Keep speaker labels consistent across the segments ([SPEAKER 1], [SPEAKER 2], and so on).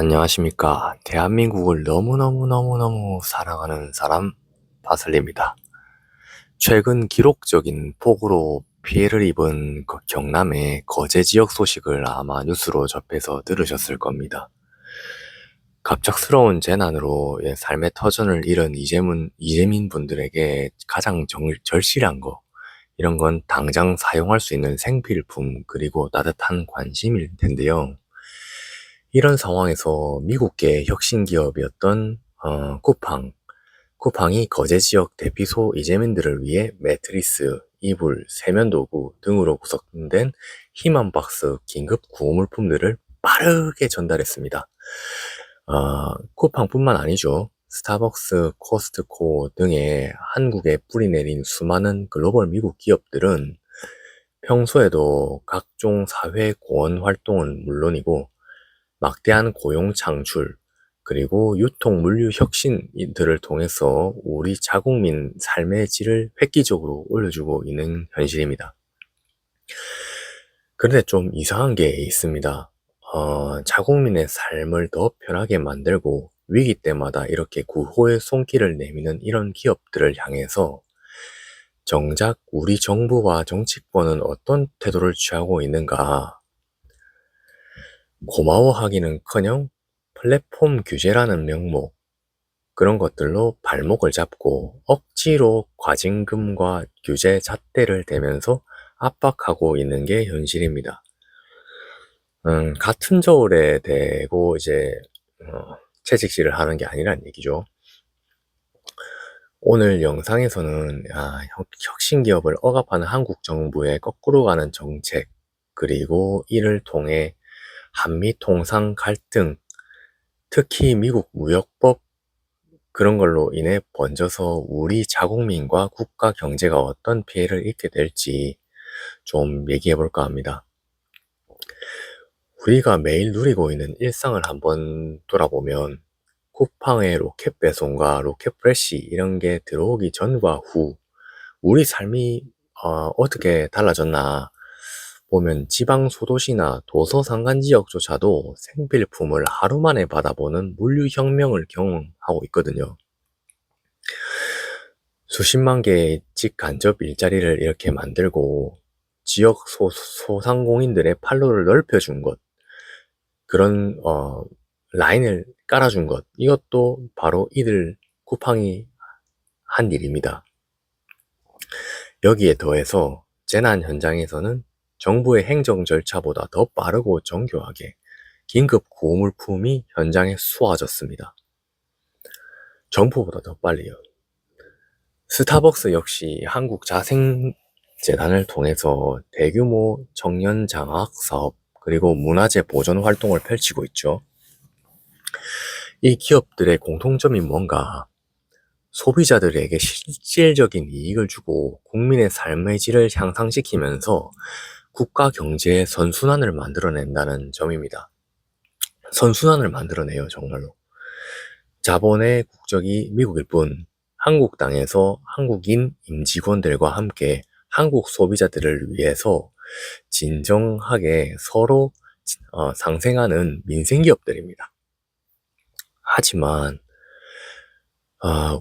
[SPEAKER 1] 안녕하십니까. 대한민국을 너무너무너무너무 사랑하는 사람, 바슬리입니다. 최근 기록적인 폭우로 피해를 입은 경남의 거제 지역 소식을 아마 뉴스로 접해서 들으셨을 겁니다. 갑작스러운 재난으로 삶의 터전을 잃은 이재민 분들에게 가장 절실한 거, 이런 건 당장 사용할 수 있는 생필품, 그리고 따뜻한 관심일 텐데요. 이런 상황에서 미국계 혁신 기업이었던 쿠팡이 거제 지역 대피소 이재민들을 위해 매트리스, 이불, 세면도구 등으로 구성된 희망박스 긴급 구호물품들을 빠르게 전달했습니다. 쿠팡뿐만 아니죠. 스타벅스, 코스트코 등의 한국에 뿌리 내린 수많은 글로벌 미국 기업들은 평소에도 각종 사회 공헌 활동은 물론이고 막대한 고용 창출, 그리고 유통 물류 혁신들을 통해서 우리 자국민 삶의 질을 획기적으로 올려주고 있는 현실입니다. 그런데 좀 이상한 게 있습니다. 자국민의 삶을 더 편하게 만들고 위기 때마다 이렇게 구호의 손길을 내미는 이런 기업들을 향해서 정작 우리 정부와 정치권은 어떤 태도를 취하고 있는가? 고마워하기는커녕 플랫폼 규제라는 명목, 그런 것들로 발목을 잡고 억지로 과징금과 규제 잣대를 대면서 압박하고 있는 게 현실입니다. 같은 저울에 대고 채찍질을 하는 게 아니란 얘기죠. 오늘 영상에서는 혁신 기업을 억압하는 한국 정부의 거꾸로 가는 정책, 그리고 이를 통해 한미 통상 갈등, 특히 미국 무역법, 그런 걸로 인해 번져서 우리 자국민과 국가 경제가 어떤 피해를 입게 될지 좀 얘기해 볼까 합니다. 우리가 매일 누리고 있는 일상을 한번 돌아보면 쿠팡의 로켓 배송과 로켓 프레시 이런 게 들어오기 전과 후 우리 삶이 어떻게 달라졌나 보면 지방 소도시나 도서 산간 지역조차도 생필품을 하루 만에 받아보는 물류 혁명을 경험하고 있거든요. 수십만 개의 직간접 일자리를 이렇게 만들고 지역 소상공인들의 판로를 넓혀준 것, 그런 라인을 깔아준 것, 이것도 바로 이들 쿠팡이 한 일입니다. 여기에 더해서 재난 현장에서는 정부의 행정 절차보다 더 빠르고 정교하게 긴급 구호물품이 현장에 쏘아졌습니다. 정부보다 더 빨리요. 스타벅스 역시 한국자생재단을 통해서 대규모 청년 장학 사업, 그리고 문화재 보존 활동을 펼치고 있죠. 이 기업들의 공통점이 뭔가? 소비자들에게 실질적인 이익을 주고 국민의 삶의 질을 향상시키면서 국가 경제의 선순환을 만들어낸다는 점입니다. 선순환을 만들어내요, 정말로. 자본의 국적이 미국일 뿐 한국 땅에서 한국인 임직원들과 함께 한국 소비자들을 위해서 진정하게 서로 상생하는 민생기업들입니다. 하지만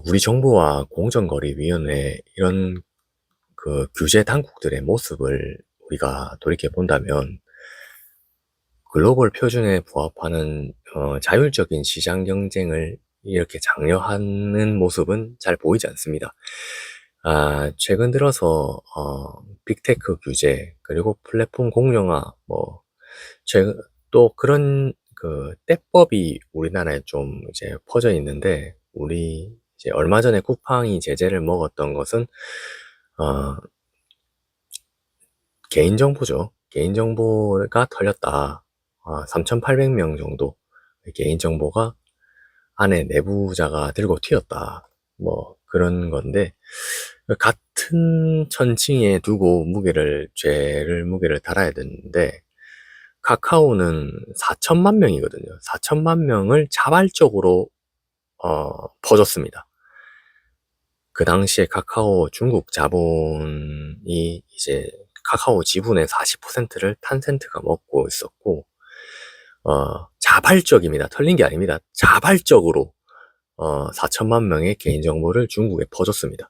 [SPEAKER 1] 우리 정부와 공정거래위원회 이런 그 규제 당국들의 모습을 우리가 돌이켜 본다면 글로벌 표준에 부합하는 자율적인 시장 경쟁을 이렇게 장려하는 모습은 잘 보이지 않습니다. 최근 들어서 빅테크 규제, 그리고 플랫폼 공정화, 최근 또 그런 그 떼법이 우리나라에 좀 이제 퍼져 있는데, 우리 이제 얼마 전에 쿠팡이 제재를 먹었던 것은 어, 개인정보죠. 개인정보가 털렸다. 3,800명 정도 개인정보가 안에 내부자가 들고 튀었다. 그런 건데, 같은 천칭에 두고 죄를 무게를 달아야 되는데, 카카오는 4천만 명이거든요. 4천만 명을 자발적으로 퍼줬습니다. 그 당시에 카카오 중국 자본이 이제 카카오 지분의 40%를 탄센트가 먹고 있었고, 자발적입니다. 털린 게 아닙니다. 자발적으로 4천만 명의 개인정보를 중국에 퍼줬습니다.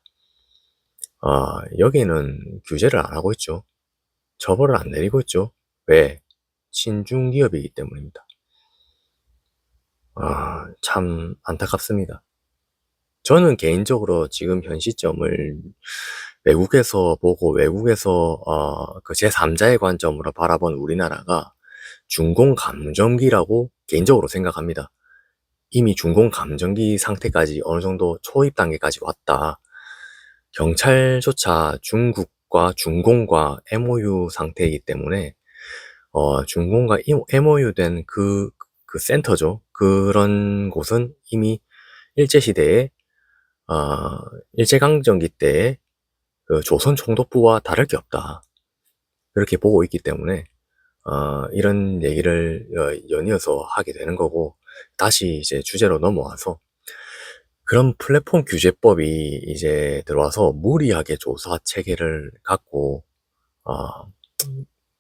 [SPEAKER 1] 여기는 규제를 안 하고 있죠. 처벌을 안 내리고 있죠. 왜? 친중 기업이기 때문입니다. 참 안타깝습니다. 저는 개인적으로 지금 현 시점을 외국에서 보고 외국에서 그 제3자의 관점으로 바라본 우리나라가 중공 감정기라고 개인적으로 생각합니다. 이미 중공 감정기 상태까지 어느 정도 초입 단계까지 왔다. 경찰조차 중국과 중공과 MOU 상태이기 때문에 중공과 MOU 된 그 센터죠. 그런 곳은 이미 일제시대에 일제강점기 때의 그 조선 총독부와 다를 게 없다. 그렇게 보고 있기 때문에 이런 얘기를 연이어서 하게 되는 거고, 다시 이제 주제로 넘어와서 그런 플랫폼 규제법이 이제 들어와서 무리하게 조사 체계를 갖고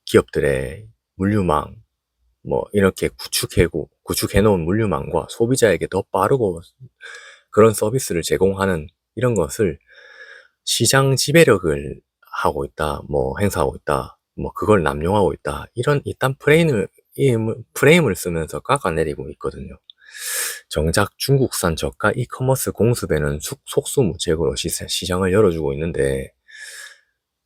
[SPEAKER 1] 기업들의 물류망 뭐 이렇게 구축해 놓은 물류망과 소비자에게 더 빠르고 그런 서비스를 제공하는 이런 것을 시장 지배력을 하고 있다, 뭐 행사하고 있다, 뭐 그걸 남용하고 있다, 이런 이딴 프레임을 쓰면서 깎아내리고 있거든요. 정작 중국산 저가 이커머스 공습에는 속수무책으로 시장을 열어주고 있는데,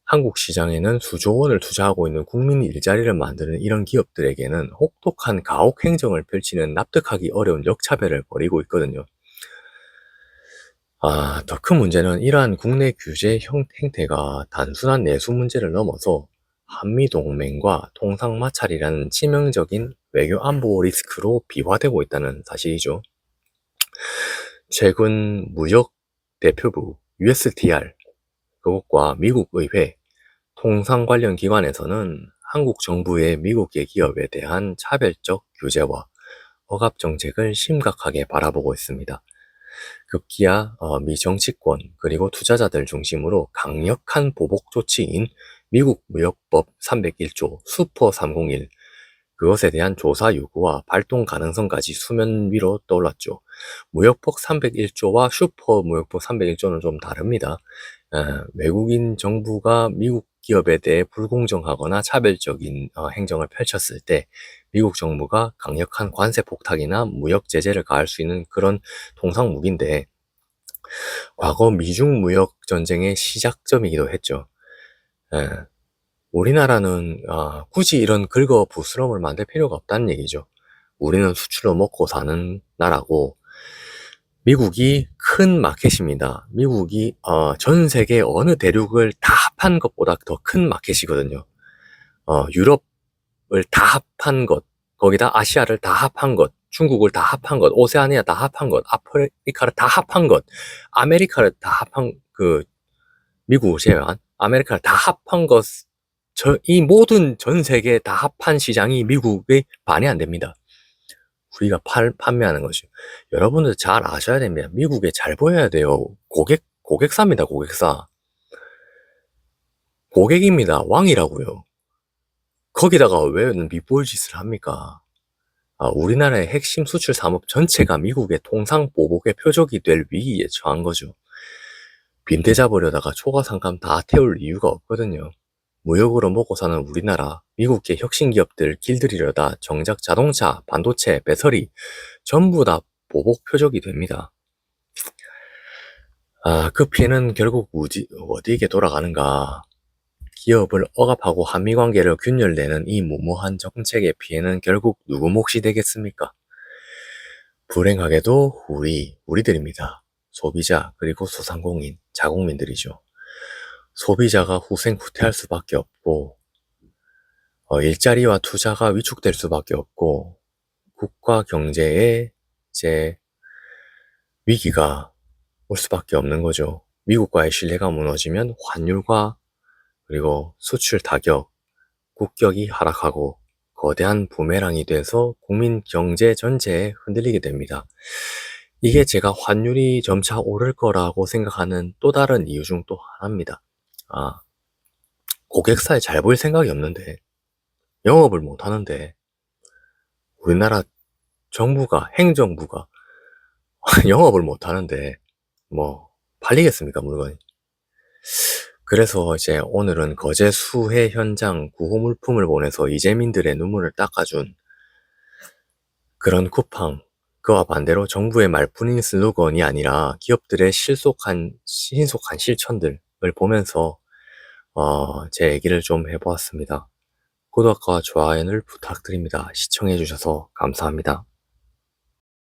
[SPEAKER 1] 한국 시장에는 수조 원을 투자하고 있는 국민 일자리를 만드는 이런 기업들에게는 혹독한 가혹 행정을 펼치는 납득하기 어려운 역차별을 벌이고 있거든요. 더 큰 문제는 이러한 국내 규제 행태가 단순한 내수 문제를 넘어서 한미동맹과 통상마찰이라는 치명적인 외교 안보 리스크로 비화되고 있다는 사실이죠. 최근 무역 대표부 USTR 그것과 미국 의회 통상 관련 기관에서는 한국 정부의 미국계 기업에 대한 차별적 규제와 억압 정책을 심각하게 바라보고 있습니다. 급기야 미 정치권 그리고 투자자들 중심으로 강력한 보복 조치인 미국 무역법 301조 슈퍼 301 그것에 대한 조사 요구와 발동 가능성까지 수면 위로 떠올랐죠. 무역법 301조와 슈퍼 무역법 301조는 좀 다릅니다. 외국인 정부가 미국 기업에 대해 불공정하거나 차별적인 행정을 펼쳤을 때 미국 정부가 강력한 관세 폭탄이나 무역 제재를 가할 수 있는 그런 통상 무기인데, 과거 미중 무역 전쟁의 시작점이기도 했죠. 우리나라는 굳이 이런 긁어부스럼을 만들 필요가 없다는 얘기죠. 우리는 수출로 먹고 사는 나라고, 미국이 큰 마켓입니다. 미국이 전 세계 어느 대륙을 다 합한 것보다 더 큰 마켓이거든요. 유럽을 다 합한 것, 거기다 아시아를 다 합한 것, 중국을 다 합한 것, 오세아니아 다 합한 것, 아프리카를 다 합한 것, 아메리카를 다 합한 미국을 제외한 아메리카를 다 합한 것, 이 모든 전 세계 다 합한 시장이 미국의 반이 안 됩니다. 우리가 판매하는 것이. 여러분들 잘 아셔야 됩니다. 미국에 잘 보여야 돼요. 고객사입니다, 고객사. 고객입니다. 왕이라고요. 거기다가 왜 밑보일 짓을 합니까? 우리나라의 핵심 수출 산업 전체가 미국의 통상 보복의 표적이 될 위기에 처한 거죠. 빈대 잡으려다가 초과상감 다 태울 이유가 없거든요. 무역으로 먹고 사는 우리나라, 미국계 혁신 기업들 길들이려다 정작 자동차, 반도체, 배터리 전부 다 보복 표적이 됩니다. 그 피해는 결국 어디에게 돌아가는가? 기업을 억압하고 한미관계를 균열내는 이 무모한 정책의 피해는 결국 누구 몫이 되겠습니까? 불행하게도 우리들입니다. 소비자 그리고 소상공인, 자국민들이죠. 소비자가 후생후퇴할 수밖에 없고, 일자리와 투자가 위축될 수밖에 없고, 국가 경제에 이제 위기가 올 수밖에 없는 거죠. 미국과의 신뢰가 무너지면 환율과 그리고 수출 타격, 국격이 하락하고 거대한 부메랑이 돼서 국민 경제 전체에 흔들리게 됩니다. 이게 제가 환율이 점차 오를 거라고 생각하는 또 다른 이유 중 또 하나입니다. 고객사에 잘 보일 생각이 없는데, 영업을 못 하는데, 우리나라 정부가, 행정부가 영업을 못 하는데 뭐 팔리겠습니까, 물건이? 그래서 이제 오늘은 거제 수해 현장 구호 물품을 보내서 이재민들의 눈물을 닦아준 그런 쿠팡, 그와 반대로 정부의 말뿐인 슬로건이 아니라 기업들의 신속한 실천들을 보면서 제 얘기를 좀 해보았습니다. 구독과 좋아요를 부탁드립니다. 시청해주셔서 감사합니다.